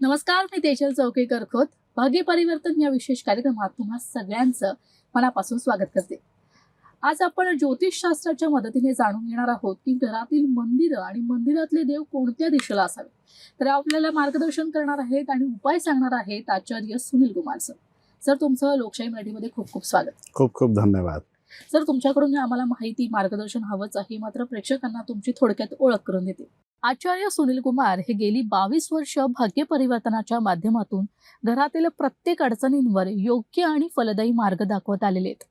नमस्कार, मी तेजल चौकेकर खोत. भाग्य परिवर्तन या विशेष कार्यक्रमात तुम्हा सगळ्यांचं मनापासून स्वागत करते. आज आपण ज्योतिषशास्त्राच्या मदतीने जाणून घेणार आहोत की घरातील मंदिरं आणि मंदिरातले देव कोणत्या दिशेला असावे. तर आपल्याला मार्गदर्शन करणार आहेत आणि उपाय सांगणार आहेत आचार्य सुनील कुमार सर. सर, तुमचं लोकशाही मराठीमध्ये खूप खूप स्वागत. खूप खूप धन्यवाद. सर, तुमच्याकडून आम्हाला माहिती मार्गदर्शन हवंच आहे, मात्र प्रेक्षकांना तुमची थोडक्यात ओळख करून देते. आचार्य सुनील कुमार हे गेली 22 वर्ष भाग्य परिवर्तनाच्या माध्यमातून घरातील प्रत्येक अडचणींवर योग्य आणि फलदायी मार्ग दाखवत आलेले आहेत.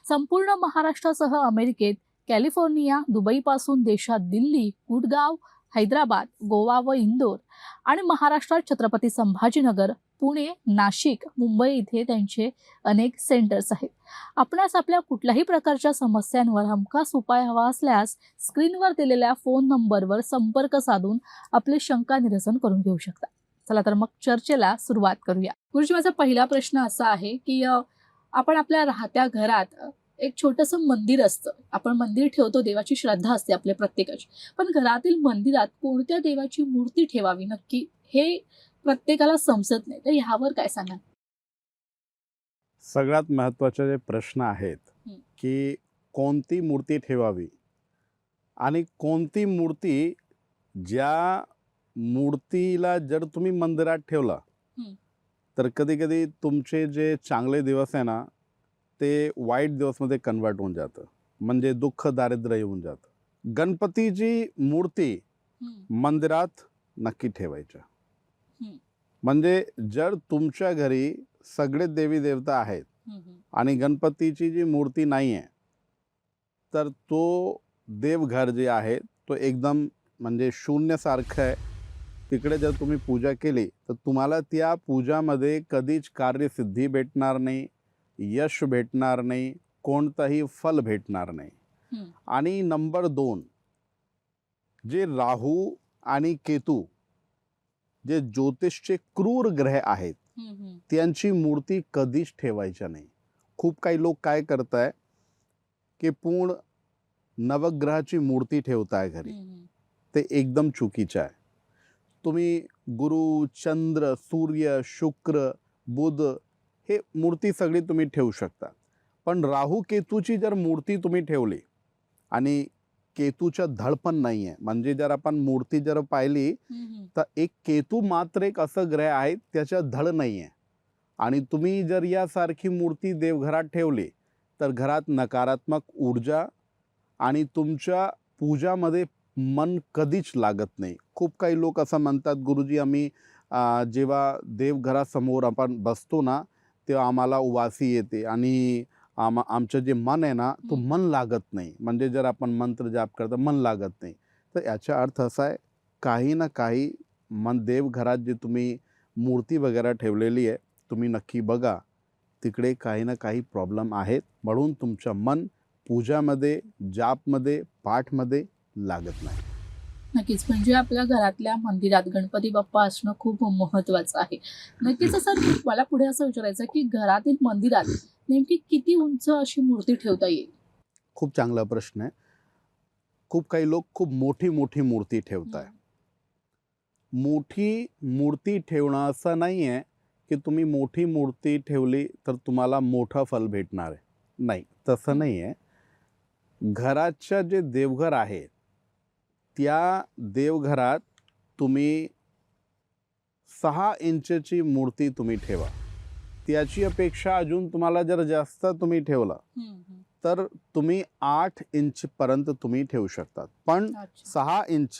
संपूर्ण महाराष्ट्रासह अमेरिकेत, कॅलिफोर्निया, दुबईपासून देशात दिल्ली, गुडगाव, हैदराबाद, गोवा व इंदोर आणि महाराष्ट्रात छत्रपती संभाजीनगर, पुणे, नाशिक, मुंबई इथे त्यांचे अनेक सेंटर्स आहेत. आपणास आपल्या कुठल्याही प्रकारच्या समस्यांवर हमखास उपाय हवा असल्यास स्क्रीनवर दिलेल्या फोन नंबरवर संपर्क साधून आपले शंका निरसन करून घेऊ शकता. चला तर मग चर्चेला सुरुवात करूया. गुरुजी, माझा पहिला प्रश्न असा आहे की आपण आपल्या राहत्या घरात एक छोटंसं मंदिर असतं. आपण मंदिर ठेवतो, देवाची श्रद्धा असते आपल्या प्रत्येकाची. पण घरातील मंदिरात कोणत्या देवाची मूर्ती ठेवावी नक्की हे प्रत्येकाला समजत नाही. तर ह्यावर काय सांगा? सगळ्यात महत्त्वाचे जे प्रश्न आहेत की कोणती मूर्ती ठेवावी आणि कोणती मूर्ती, ज्या मूर्तीला जर तुम्ही मंदिरात ठेवला तर कधी कधी तुमचे जे चांगले दिवस आहे ना ते वाईट दिवसमध्ये कन्वर्ट होऊन जातं, म्हणजे दुःख दारिद्र्य येऊन जातं. गणपतीची मूर्ती मंदिरात नक्की ठेवायच्या. म्हणजे जर तुमच्या घरी सगळे देवी देवता आहेत आणि गणपतीची जी मूर्ती नाही आहे तर तो देवघर जे आहे तो एकदम म्हणजे शून्यसारखं आहे. तिकडे जर तुम्ही पूजा केली तर तुम्हाला त्या पूजामध्ये कधीच कार्यसिद्धी भेटणार नाही, यश भेटणार नाही, कोणतंही फल भेटणार नाही. आणि नंबर 2, जे राहू आणि केतू जे ज्योतिषचे क्रूर ग्रह आहेत त्यांची मूर्ती कधीच ठेवायच्या नाही. खूप काही लोक काय करताय की पूर्ण नवग्रहाची मूर्ती ठेवताय घरी, ते एकदम चुकीचं आहे. तुम्ही गुरु, चंद्र, सूर्य, शुक्र, बुध हे मूर्ती सगळी तुम्ही ठेवू शकता. पण राहू केतूची जर मूर्ती तुम्ही ठेवली आणि केतूच्या धड पण नाही आहे, म्हणजे जर आपण मूर्ती जर पाहिली तर एक केतू मात्र एक असं ग्रह आहे त्याच्या धड नाही आहे, आणि तुम्ही जर यासारखी मूर्ती देवघरात ठेवली तर घरात नकारात्मक ऊर्जा आणि तुमच्या पूजामध्ये मन कधीच लागत नाही. खूप काही लोक असं म्हणतात, गुरुजी आम्ही जेव्हा देवघरासमोर आपण बसतो ना तेव्हा आम्हाला उवासी येते आणि आमचं जे मन आहे ना तो मन लागत नाही, म्हणजे जर आपण मंत्र जाप करतो मन लागत नाही. तर याचा अर्थ असा आहे, काही ना काही देवघरात जे तुम्ही मूर्ती वगैरे ठेवलेली आहे तुम्ही नक्की बघा, तिकडे काही ना काही प्रॉब्लेम आहेत, म्हणून तुमचं मन पूजामध्ये, जापमध्ये, पाठमध्ये लागत नाही. नक्कीच, म्हणजे आपल्या घरातल्या मंदिरात गणपती बाप्पा असणं खूप महत्वाचं आहे. नक्कीच. सर, मला पुढे असं विचारायचं की घरातील मंदिरात नेमकी किती उंच अशी मूर्ती ठेवता येईल? खूप चांगला प्रश्न आहे. खूप काही लोक खूप मोठी मोठी मूर्ती ठेवताय. मोठी मूर्ती ठेवणं असं नाही आहे की तुम्ही मोठी मूर्ती ठेवली तर तुम्हाला मोठं फल भेटणार आहे. नाही, तसं नाही आहे. घराच्या जे देवघर आहे त्या देवघरात तुम्ही 6 इंचची मूर्ती तुम्ही ठेवा. त्याची अपेक्षा अजून तुम्हाला जर जास्त तुम्ही ठेवला तर तुम्ही 8 इंचपर्यंत तुम्ही ठेवू शकतात. पण 6 इंच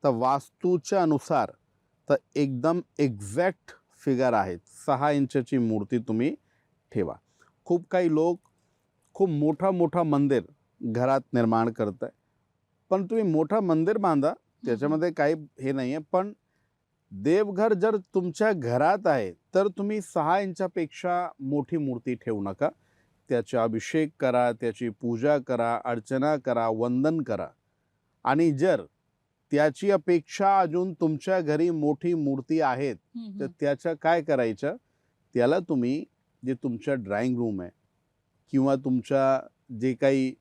तर वास्तूच्या अनुसार तर एकदम एक्झॅक्ट फिगर आहेत. 6 इंचची मूर्ती तुम्ही ठेवा. खूप काही लोक खूप मोठा मंदिर घरात निर्माण करताय, पण तुम्ही मोठं मंदिर बांधा, त्याच्यामध्ये काही हे नाही आहे. पण देवघर जर तुमच्या घरात आहे तर तुम्ही 6 इंचापेक्षा मोठी मूर्ती ठेवू नका. त्याचा अभिषेक करा, त्याची पूजा करा, अर्चना करा, वंदन करा. आणि जर त्याची अपेक्षा अजून तुमच्या घरी मोठी मूर्ती आहेत तर त्याचं काय करायचं, त्याला तुम्ही जे तुमच्या ड्रॉइंग रूम आहे किंवा तुमच्या जे काही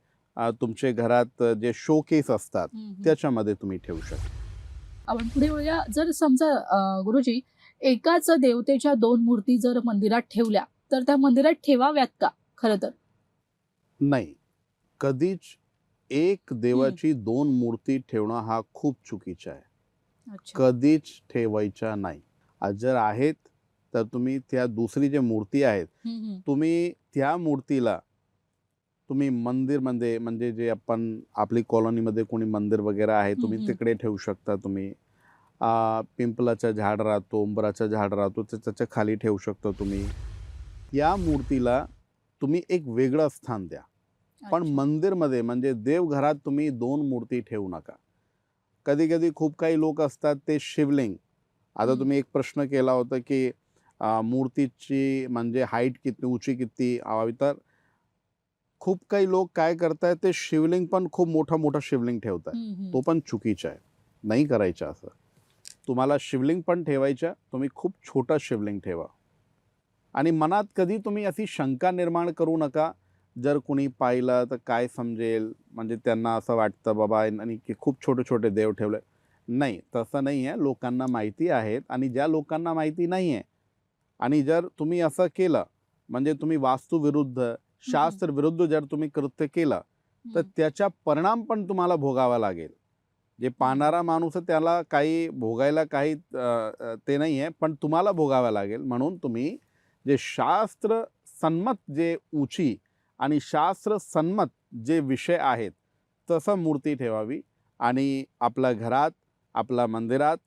तुमच्या घरात जे शोकेस असतात त्याच्यामध्ये तुम्ही ठेवू शकता. आपण पुढे वळूया. जर समजा गुरुजी एकाच देवतेच्या 2 मूर्ती जर मंदिरात ठेवल्या तर त्या मंदिरात ठेवाव्यात का खरं तर? नाही, कधीच एक देवाची 2 मूर्ती ठेवणं हा खूप चुकीचा आहे. अच्छा. कधीच ठेवायच्या नाही. जर आहेत तर तुम्ही त्या दुसरी जी मूर्ती आहेत, तुम्ही त्या मूर्तीला तुम्ही मंदिरमध्ये म्हणजे जे आपण आपली कॉलनीमध्ये कोणी मंदिर वगैरे आहे, तुम्ही तिकडे ठेवू शकता तुम्ही. पिंपलाचं झाड राहतो, उंबराचं झाड राहतो, त्याच्या खाली ठेवू शकता तुम्ही. या मूर्तीला तुम्ही एक वेगळं स्थान द्या. पण अच्छा. मंदिरमध्ये म्हणजे देवघरात तुम्ही 2 मूर्ती ठेवू नका. कधी-कधी खूप काही लोक असतात ते शिवलिंग. आता तुम्ही एक प्रश्न केला होता की मूर्तीची म्हणजे हाईट किती, उंची किती हवी, तर खूप काही लोक काय करतायत ते शिवलिंग पण खूप मोठा शिवलिंग ठेवतायत. तो पण चुकीचा आहे. नाही करायचं असं. तुम्हाला शिवलिंग पण ठेवायचं, तुम्ही खूप छोटा शिवलिंग ठेवा. आणि मनात कधी तुम्ही अशी शंका निर्माण करू नका, जर कोणी पाहिलं तर काय समजेल, म्हणजे त्यांना असं वाटतं बाबा आणि की खूप छोटे-छोटे देव ठेवले. नाही, तसं नाही आहे. लोकांना माहिती आहेत आणि ज्या लोकांना माहिती नाही आहे आणि जर तुम्ही असं केलं, म्हणजे तुम्ही वास्तूविरुद्ध, शास्त्रविरुद्ध जर तुम्ही कृत्य केलं, तर त्याचा परिणाम पण तुम्हाला भोगावा लागेल. जे पाहणारा माणूस आहे त्याला काही भोगायला काही ते नाही आहे, पण तुम्हाला भोगावं लागेल. म्हणून तुम्ही जे शास्त्र संमत जे उंची आणि शास्त्र संमत जे विषय आहेत, तसं मूर्ती ठेवावी. आणि आपल्या घरात, आपल्या मंदिरात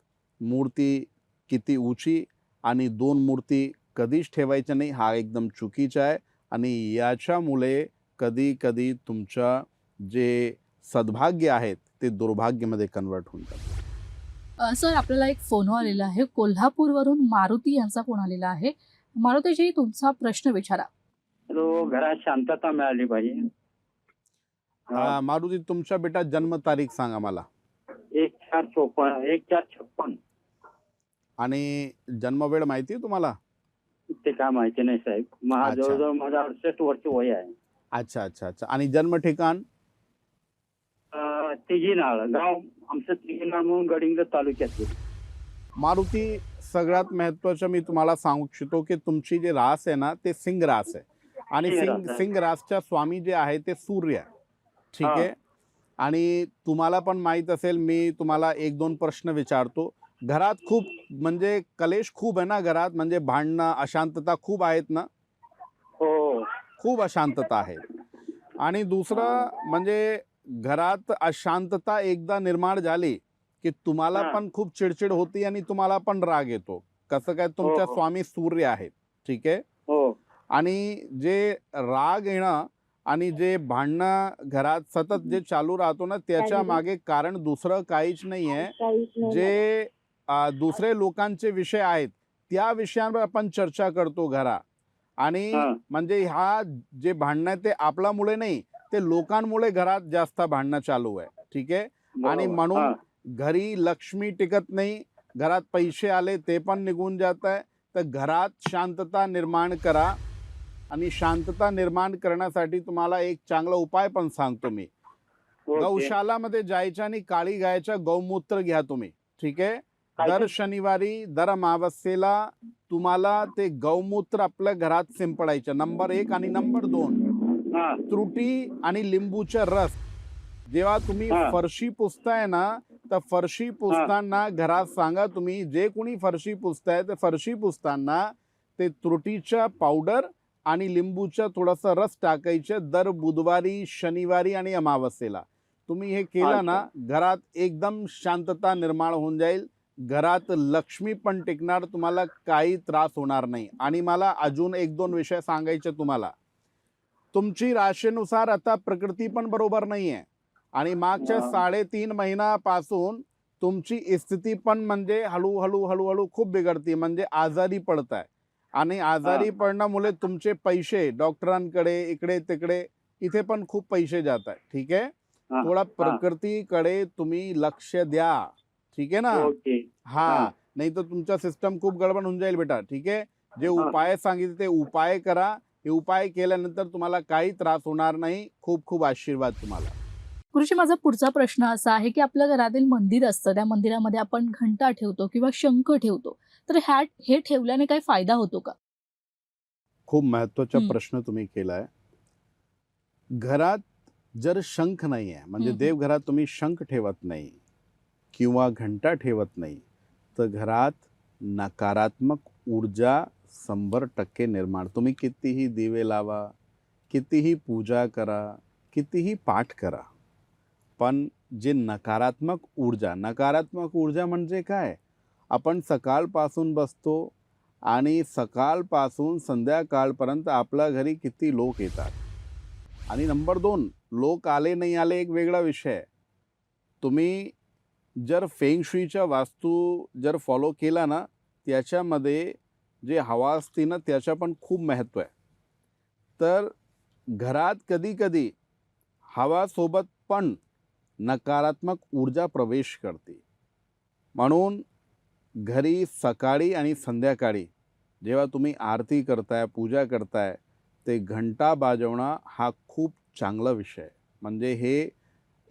मूर्ती किती उंची आणि 2 मूर्ती कधीच ठेवायच्या नाही, हा एकदम चुकीचा आहे. आणि याच्यामुळे कधी-कधी तुमचं जे सद्भाग्य आहेत, ते दुर्भाग्यामध्ये कन्व्हर्ट होऊन जातं. सर आपल्याला एक फोन आलेला आहे. कोल्हापूरवरून मारुती यांचा फोन आलेला आहे. मारुतीजी तुमचा प्रश्न विचारा. हॅलो, घरात शांतता मिळाली पाहिजे. मारुती, तुमच्या बेटा जन्म तारीख सांगा मला. 1456 आणि जन्मवेळ माहिती आहे तुम्हाला? ते काय माहिती नाही साहेब. अच्छा. जवळजवळ माझं 68 वर्ष वय आहे. अच्छा. आणि जन्म ठिकाण? तिघीनाळ गाव आमचं तिघीनाळ म्हणून गडिंग्लज तालुक्यात. मारुती, सगळ्यात महत्त्वाचं मी तुम्हाला सांगू इच्छितो की तुमची जी रास आहे ना, ते सिंग रास आहे. आणि सिंग रासच्या स्वामी जे आहे ते सूर्य आहे. ठीक आहे. आणि तुम्हाला पण माहीत असेल, मी तुम्हाला 1-2 प्रश्न विचारतो. घरात खूप म्हणजे कलेश खूप आहे ना घरात, म्हणजे भांडणं, अशांतता खूप आहेत ना? हो. खूप अशांतता आहे. आणि दुसरं म्हणजे घरात अशांतता एकदा निर्माण झाली की तुम्हाला पण खूप चिडचिड होती आणि तुम्हाला पण राग येतो. कसं काय, तुमच्या स्वामी सूर्य आहेत. ठीक आहे. आणि जे राग येणं आणि जे भांडणं घरात सतत जे चालू राहतो ना, त्याच्या मागे कारण दुसरं काहीच नाही आहे. जे दुसरे लोकांचे विषय आहेत, त्या विषयांवर आपण चर्चा करतो घरात. आणि म्हणजे ह्या जे भांडणं आहे ते आपल्यामुळे नाही, ते लोकांमुळे घरात जास्त भांडणं चालू आहे. ठीक आहे. आणि म्हणून घरी लक्ष्मी टिकत नाही, घरात पैसे आले ते पण निघून जात आहे. तर घरात शांतता निर्माण करा. आणि शांतता निर्माण करण्यासाठी तुम्हाला एक चांगला उपाय पण सांगतो मी. गौशालामध्ये जायचं आणि काळी गायचं गौमूत्र घ्या तुम्ही. ठीक आहे. दर शनिवारी, दर अमावस्येला तुम्हाला ते गौमूत्र आपल्या घरात शिंपडायचं. नंबर 1. आणि नंबर 2, त्रुटी आणि लिंबूचा रस. जेव्हा तुम्ही फरशी पुसताय ना, तर फरशी पुसताना घरात सांगा तुम्ही, जे कोणी फरशी पुसताय ते फरशी पुसताना ते त्रुटीचा पावडर आणि लिंबूचा थोडासा रस टाकायचं दर बुधवारी, शनिवारी आणि अमावस्येला. तुम्ही हे केलं ना, घरात एकदम शांतता निर्माण होऊन जाईल. घरात लक्ष्मी पण टिकणार, तुम्हाला काही त्रास होणार नाही. आणि मला अजून 1-2 विषय सांगायचे तुम्हाला. तुमची राशीनुसार आता प्रकृती पण बरोबर नाही आहे. आणि मागच्या 3.5 महिन्यापासून तुमची स्थिती पण म्हणजे हळूहळू खूप बिघडते, म्हणजे आजारी पडताय. आणि आजारी पडण्यामुळे तुमचे पैसे डॉक्टरांकडे, इकडे तिकडे, इथे पण खूप पैसे जात आहे. ठीक आहे. थोडा प्रकृतीकडे तुम्ही लक्ष द्या. ठीक आहे ना? नाही तर तुमचा सिस्टम खूप गडबड होऊन जाईल बेटा. ठीक आहे. जे उपाय सांगितले ते उपाय करा. हे उपाय केल्यानंतर तुम्हाला काही त्रास होणार नाही. खूप खूप आशीर्वाद तुम्हाला. गुरुजी, माझा पुढचा प्रश्न असा आहे की आपल्या घरातील मंदिर असतं, त्या मंदिरामध्ये आपण घंटा ठेवतो किंवा शंख ठेवतो. तर हे ठेवल्याने काही फायदा होतो का? खूप महत्त्वाचा हं. प्रश्न तुम्ही केलाय. घरात जर शंख नाही आहे, म्हणजे हं, हं. देवघरात तुम्ही शंख ठेवत नाही किंवा घंटा ठेवत नाही, तर घरात नकारात्मक ऊर्जा 100% निर्माण. तुम्ही कितीही दिवे लावा, कितीही पूजा करा, कितीही पाठ करा, पण जे नकारात्मक ऊर्जा म्हणजे काय? आपण सकाळपासून बसतो आणि सकाळपासून संध्याकाळपर्यंत आपल्या घरी किती लोक येतात. आणि नंबर 2, लोक आले नाही आले एक वेगळा विषय आहे. तुम्ही जर फेंग शुईच्या वास्तू जर फॉलो केला ना, त्याच्यामध्ये जे हवा असते ना, त्याचं पण खूप महत्त्व आहे. तर घरात कधी-कधी हवासोबत पण नकारात्मक ऊर्जा प्रवेश करते. म्हणून घरी सकाळी आणि संध्याकाळी जेव्हा तुम्ही आरती करताय, पूजा करताय, ते घंटा वाजवणं हा खूप चांगला विषय आहे. म्हणजे हे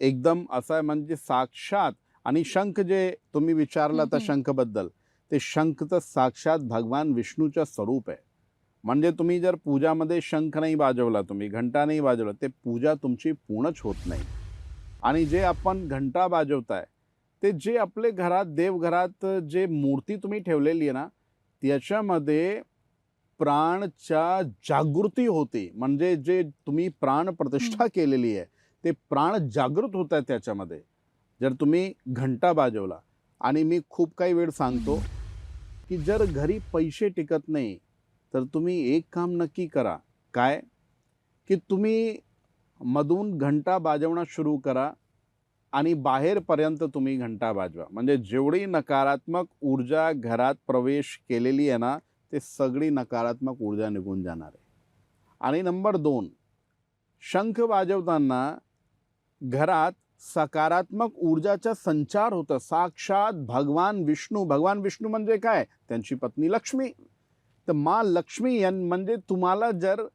एकदम असं आहे, म्हणजे साक्षात. आणि शंख जे तुम्ही विचारला हं, त्या हं. शंखबद्दल, ते शंख तर साक्षात भगवान विष्णूचं स्वरूप आहे. म्हणजे तुम्ही जर पूजामध्ये शंख नाही वाजवला, तुम्ही घंटा नाही वाजवला, ते पूजा तुमची पूर्णच होत नाही. आणि जे आपण घंटा वाजवताय, ते जे आपले घरात देवघरात जे मूर्ती तुम्ही ठेवलेली आहे ना, त्याच्यामध्ये प्राणच्या जागृती होते. म्हणजे जे तुम्ही प्राणप्रतिष्ठा केलेली आहे, ते प्राण जागृत होत आहे त्याच्यामध्ये, जर तुम्ही घंटा वाजवला. आणि मी खूप काही वेळ सांगतो, की जर घरी पैसे टिकत नाही, तर तुम्ही एक काम नक्की करा. काय? की तुम्ही मधून घंटा वाजवणं सुरू करा आणि बाहेरपर्यंत तुम्ही घंटा वाजवा. म्हणजे जेवढी नकारात्मक ऊर्जा घरात प्रवेश केलेली आहे ना, ते सगळी नकारात्मक ऊर्जा निघून जाणार आहे. आणि नंबर 2, शंख वाजवताना घरात सकारात्मक ऊर्जाचा संचार होतं. साक्षात भगवान विष्णू म्हणजे काय? त्यांची पत्नी लक्ष्मी. तर माँ लक्ष्मी म्हणजे तुम्हाला जर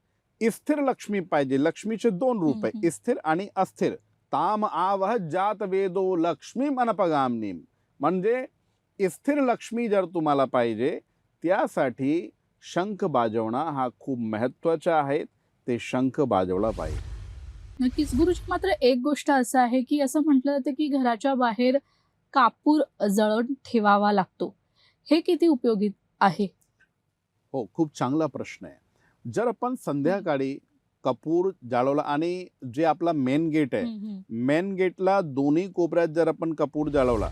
स्थिर लक्ष्मी पाहिजे, लक्ष्मीचे 2 रूप आहे, स्थिर आणि अस्थिर. ताम आवह जात वेदो लक्ष्मी मनपगामनीम. म्हणजे स्थिर लक्ष्मी जर तुम्हाला पाहिजे, त्यासाठी शंख वाजवणं हा खूप महत्त्वाचा आहे. ते शंख वाजवला पाहिजे. नक्कीच. गुरुजी मात्र एक गोष्ट असं आहे, की असं म्हटलं जातं, की घराच्या बाहेर कापूर जळवून ठेवावा लागतो. हे किती उपयोगी आहे? हो, खूप चांगला प्रश्न आहे. जर आपण संध्याकाळी कपूर जाळवला आणि जे आपला मेन गेट आहे, हं, हं. मेन गेटला दोन्ही कोपऱ्यात जर आपण कपूर जाळवला,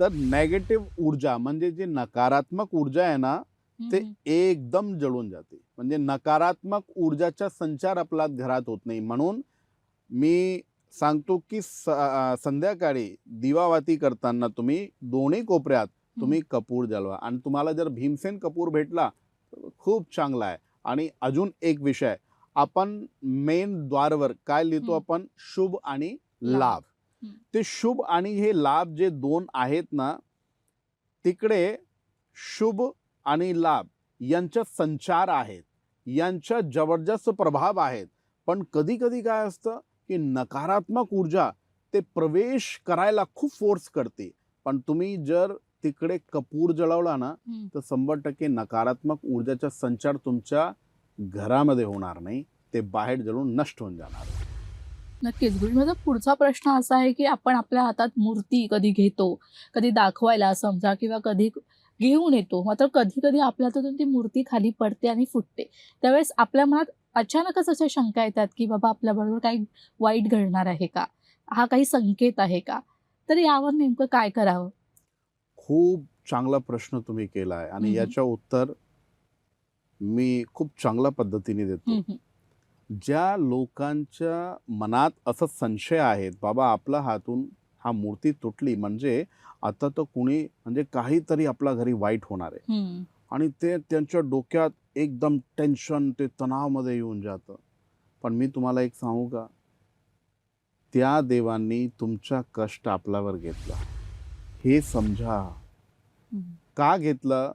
तर नेगेटिव्ह ऊर्जा म्हणजे जी नकारात्मक ऊर्जा आहे ना, हं, ते हं. एकदम जळून जाते. म्हणजे नकारात्मक ऊर्जाचा संचार आपल्या घरात होत नाही. म्हणून मी सांगतो, की संध्याकाळी दिवाबत्ती करताना तुम्ही दोन्ही कोपऱ्यात तुम्ही कपूर जळवा. आणि तुम्हाला जर भीमसेन कपूर भेटला, तर खूप चांगला आहे. आणि अजून एक विषय, आपण मेन द्वारवर काय लिहितो हं. आपण? शुभ आणि लाभ. लाभ. हं. ते शुभ आणि हे लाभ जे 2 आहेत ना, तिकडे शुभ आणि लाभ यांचा संचार आहेत. यांचा जबरदस्त प्रभाव आहेत. पण कधी-कधी काय असतं, की नकारात्मक ऊर्जा ते प्रवेश करायला खूप फोर्स करते. पण तुम्ही जर तिकडे कपूर जळवला ना, हं. तर 100% नकारात्मक ऊर्जाचा संचार तुमच्या घरामध्ये होणार नाही. ते बाहेर जळून नष्ट होऊन जाणार. नक्कीच. गुरुजी माझा पुढचा प्रश्न असा आहे, की आपण आपल्या हातात मूर्ती कधी घेतो, कधी दाखवायला समजा किंवा कधी घेऊन येतो. मात्र कधी-कधी आपल्या हातातून ती मूर्ती खाली पडते आणि फुटते. त्यावेळेस आपल्या मनात अचानकच अशा शंका येतात, की बाबा आपल्याबरोबर काही वाईट घडणार आहे का? हा काही संकेत आहे का? तर यावर नेमकं काय करावं? खूप चांगला प्रश्न तुम्ही केला आहे आणि हं, हं. याचं उत्तर मी खूप चांगल्या पद्धतीने देतो. हं, हं. ज्या लोकांच्या मनात असा संशय आहे, बाबा आपल्या हातून हा मूर्ती तुटली म्हणजे आता तर कुणी म्हणजे काहीतरी आपल्या घरी वाईट होणार आहे. हं. आणि ते त्यांच्या डोक्यात एकदम टेन्शन, ते तणावामध्ये येऊन जातं. पण मी तुम्हाला एक सांगू का? त्या देवांनी तुमचा कष्ट आपल्यावर घेतला. हे समजा. हं. का घेतलं?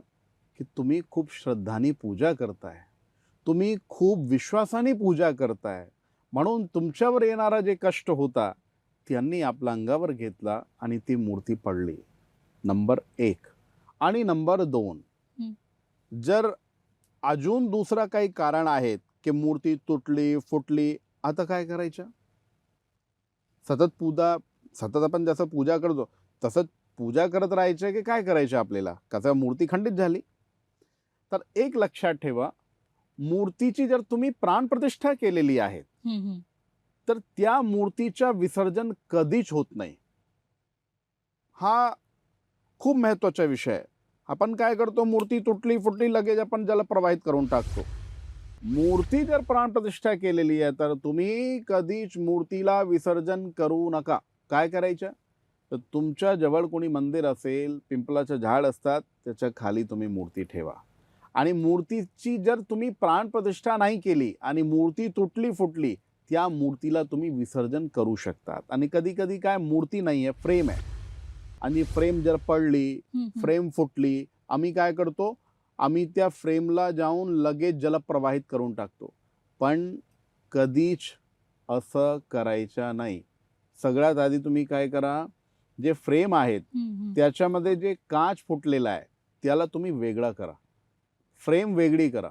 की तुम्ही खूप श्रद्धाने पूजा करताय. तुम्ही खूप विश्वासाने पूजा करताय. म्हणून तुमच्यावर येणारा जे कष्ट होता, त्यांनी आपल्या अंगावर घेतला आणि ती मूर्ती पडली. नंबर 1. आणि नंबर 2, जर अजून दुसरा काही कारण आहेत की मूर्ती तुटली फुटली, आता काय करायचं? सतत आपण जसं पूजा करतो तसंच पूजा करत राहायचं की काय करायचं आपल्याला? कसं मूर्ती खंडित झाली तर एक लक्षात ठेवा, मूर्तीची जर तुम्ही प्राणप्रतिष्ठा केलेली आहे हम्म, हम्म. तर त्या मूर्तीचा विसर्जन कधीच होत नाही. हा खूप महत्वाचा विषय आहे. आपण काय करतो, मूर्ती तुटली फुटली लगेच आपण जल प्रवाहित करून टाकतो. मूर्ती जर प्राणप्रतिष्ठा केलेली आहे तर तुम्ही कधीच मूर्तीला विसर्जन करू नका. काय करायचं तर तुमच्या जवळ कोणी मंदिर असेल, पिंपलाचं झाड असतात त्याच्या खाली तुम्ही मूर्ती ठेवा. आणि मूर्तीची जर तुम्ही प्राणप्रतिष्ठा नाही केली आणि मूर्ती तुटली फुटली, त्या मूर्तीला तुम्ही विसर्जन करू शकतात. आणि कधी कधी काय, मूर्ती नाही आहे, फ्रेम आहे, आणि फ्रेम जर पडली, फ्रेम फुटली, आम्ही काय करतो, आम्ही त्या फ्रेमला जाऊन लगेच जल प्रवाहित करून टाकतो. पण कधीच असं करायचं नाही. सगळ्यात आधी तुम्ही काय करा, जे फ्रेम आहेत त्याच्यामध्ये जे काच फुटलेला आहे त्याला तुम्ही वेगळा करा, फ्रेम वेगळी करा,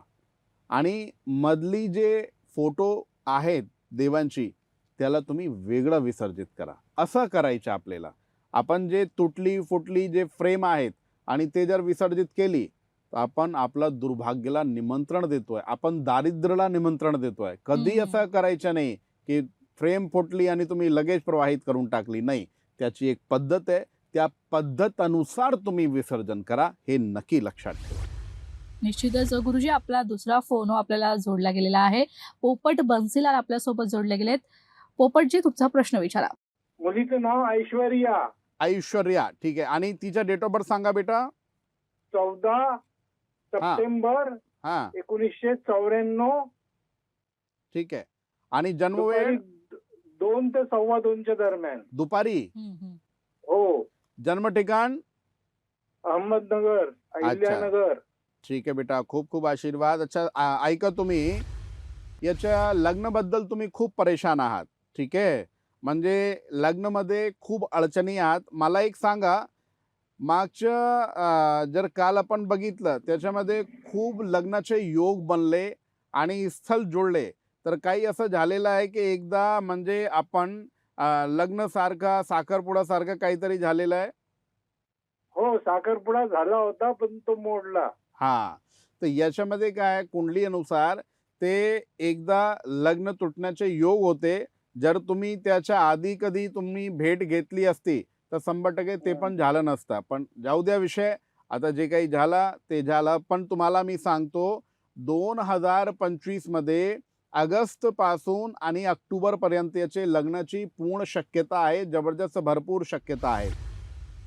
आणि मधली जे फोटो आहेत देवांची त्याला तुम्ही वेगळं विसर्जित करा. असं करायचं आपल्याला. आपण जे तुटली फुटली जे फ्रेम आहेत आणि ते जर विसर्जित केली तर आपण आपला दुर्भाग्याला निमंत्रण देतोय, आपण दारिद्र्याला निमंत्रण देतोय. कधी असं करायचं नाही की फ्रेम फुटली आणि तुम्ही लगेच प्रवाहित करून टाकली. नाही, त्याची एक पद्धत आहे, त्या पद्धत अनुसार तुम्ही विसर्जन करा, हे नक्की लक्षात ठेवा. निश्चितच गुरुजी, आपला दुसरा फोन आपल्याला जोडला गेलेला आहे. पोपट बन्सीलाल आपल्यासोबत जोडले गेलेत. पोपटजी, तुमचा प्रश्न विचारा. मुलीचं नाव ऐश्वर्या, ऐश्वर्या, ठीक आहे. आणि तिचा डेट ऑफ बर्थ सांगा बेटा. 14 सप्टेंबर हा 1994, ठीक आहे. आणि जन्म दुपारी वेळ 2 ते 2:15 दरम्यान. दुपारी. हो, जन्म ठिकाण अहमदनगर, अहिल्यानगर. ठीक आहे बेटा, खूप खूप आशीर्वाद. अच्छा, ऐका, तुम्ही याच्या लग्नाबद्दल तुम्ही खूप परेशान आहात, ठीक आहे. म्हणजे लग्नामध्ये खूप अडचणी आहात. मला एक सांगा, मागच्या जर काल आपण बघितलं त्याच्यामध्ये खूप लग्नाचे योग बनले आणि स्थळ जोडले, तर काही असं झालेलं आहे की एकदा म्हणजे आपण लग्न सारखा साखरपुडा सारखं काहीतरी झालेलं आहे? हो, साखरपुडा झाला होता पण तो मोडला. हा, तर याच्यामध्ये काय, कुंडलीनुसार ते एकदा लग्न तुटण्याचे योग होते. जर तुम्ही त्याच्या आधी कधी तुम्ही भेट घेतली असती तर 100% ते पण झालं नसतं. पण जाऊ द्या विषय, आता जे काही झाला ते झालं. पण तुम्हाला मी सांगतो, 2025 मध्ये ऑगस्ट पासून आणि ऑक्टोबर पर्यंत याचे लग्नाची पूर्ण शक्यता आहे, जबरदस्त भरपूर शक्यता आहे.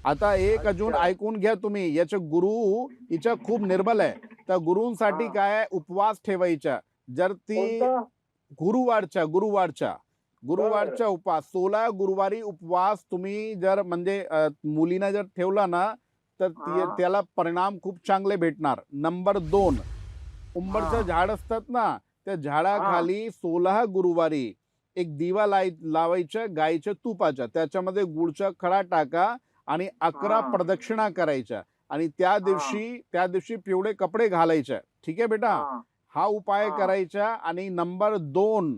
आता एक अजून ऐकून घ्या तुम्ही, याचे गुरु हिच्या खूप निर्बल आहे. त्या गुरुंसाठी काय उपवास ठेवायचा. जर ती गुरुवारच्या उपवास, 16 गुरुवारी उपवास तुम्ही जर म्हणजे मुलीनं जर ठेवला ना तर त्याला परिणाम खूप चांगले भेटणार. नंबर 2, उंबरचं झाड असतात ना, त्या झाडाखाली 16 गुरुवारी एक दिवा लावायच्या गायच्या तुपाच्या, त्याच्यामध्ये गुळचा खडा टाका आणि 11 प्रदक्षिणा करायच्या, आणि त्या दिवशी पिवळे कपडे घालायचे, ठीक आहे बेटा. हा उपाय करायचा. आणि नंबर 2,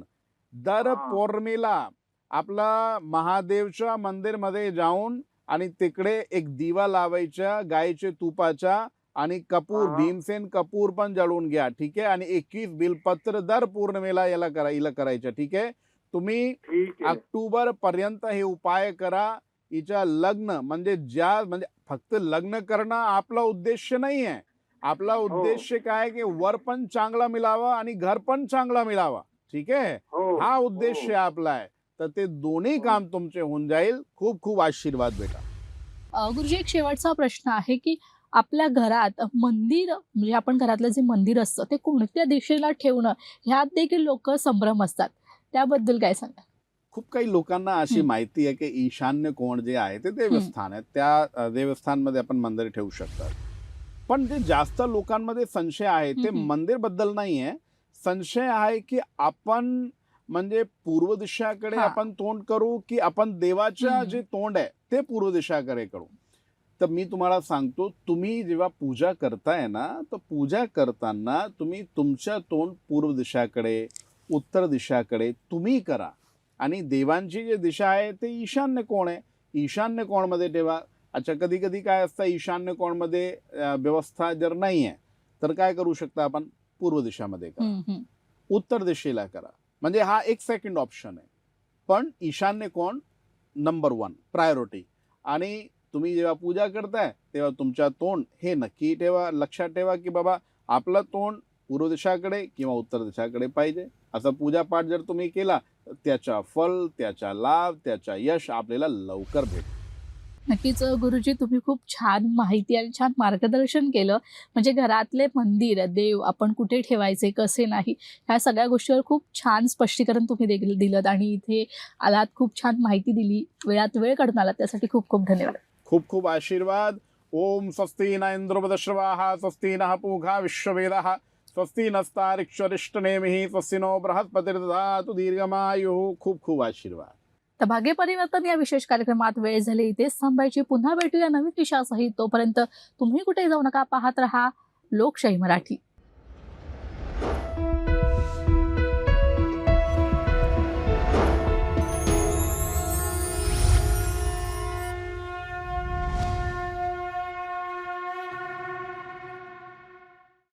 दर पौर्णिमेला आपला महादेवच्या मंदिरमध्ये जाऊन आणि तिकडे एक दिवा लावायचा गायच्या तुपाचा, आणि कपूर, भीमसेन कपूर पण जळून घ्या, ठीक आहे. आणि 21 बिलपत्र दर पौर्णिमेला याला करायचं, ठीक आहे. तुम्ही ऑक्टोबर पर्यंत हे उपाय करा. हिच्या लग्न म्हणजे फक्त लग्न करणं आपला उद्देश नाही आहे. आपला उद्देश काय की वर पण चांगला मिळावा आणि घर पण चांगला मिळावा, ठीक आहे. हा उद्देश आपला आहे. तर ते दोन्ही काम तुमचे होऊन जाईल. खूप खूप आशीर्वाद बेटा. गुरुजी, एक शेवटचा प्रश्न आहे की आपल्या घरात मंदिर, म्हणजे आपण घरातलं जे मंदिर असतं ते कोणत्या दिशेला ठेवणं, ह्यात देखील लोक संभ्रम असतात, त्याबद्दल काय सांगा? खूप काही लोकांना अशी माहिती आहे की ईशान्य कोण जे आहे ते देवस्थान आहे, त्या देवस्थानमध्ये आपण मंदिर ठेवू शकतात. पण जे जास्त लोकांमध्ये संशय आहे ते मंदिर बद्दल नाही आहे. संशय आहे की आपण म्हणजे पूर्व दिशाकडे आपण तोंड करू की आपण देवाच्या जे तोंड आहे ते पूर्व दिशाकडे करू. तर मी तुम्हाला सांगतो, तुम्ही जेव्हा पूजा करताय ना, तर पूजा करताना तुम्ही तुमच्या तोंड पूर्व दिशाकडे, उत्तर दिशाकडे तुम्ही करा. आणि देवांची जी दिशा आहे ते ईशान्य कोण आहे, ईशान्य कोणमध्ये ठेवा. अच्छा, कधी कधी काय असतं, ईशान्य कोणमध्ये व्यवस्था जर नाही आहे तर काय करू शकता आपण, पूर्व दिशामध्ये करा, हम्म, हम्म. उत्तर दिशेला करा. म्हणजे हा एक सेकंड ऑप्शन आहे. पण ईशान्य कोण नंबर 1 प्रायोरिटी. आणि तुम्ही जेव्हा पूजा करताय तेव्हा तुमच्या तोंड हे नक्की ठेवा, लक्षात ठेवा की बाबा आपलं तोंड पूर्व दिशाकडे किंवा उत्तर दिशाकडे पाहिजे. असा पूजापाठ जर तुम्ही केला तर त्याचा फल, त्याचा लाभ, त्याचा यश आपल्याला लवकर भेटेल. नक्कीच गुरुजी, तुम्ही खूप छान माहिती आणि छान मार्गदर्शन केलं. म्हणजे घरातले मंदिर, देव आपण कुठे ठेवायचे, कसे नाही, ह्या सगळ्या गोष्टीवर खूप छान स्पष्टीकरण तुम्ही दिलंत आणि इथे आलात, खूप छान माहिती दिली, वेळात वेळ काढून आलात, त्यासाठी खूप खूप धन्यवाद. खूप खूप आशीर्वाद. ओम स्वस्ति न इंद्रो वृधश्रवाः स्वस्ति नः पूषा विश्ववेदाः स्वस्ति नस्तारिक्षरिष्टनेमिः स्वस्ति नो बृहस्पतिर्दधातु दीर्घमायुः. खूप खूप आशीर्वाद. तर भाग्य परिवर्तन या विशेष कार्यक्रमात वेळ झाली इथेच थांबायची. पुन्हा भेटूया नवीन विषयासहित. तोपर्यंत तुम्ही कुठे जाऊ नका, पाहत रहा लोकशाही मराठी.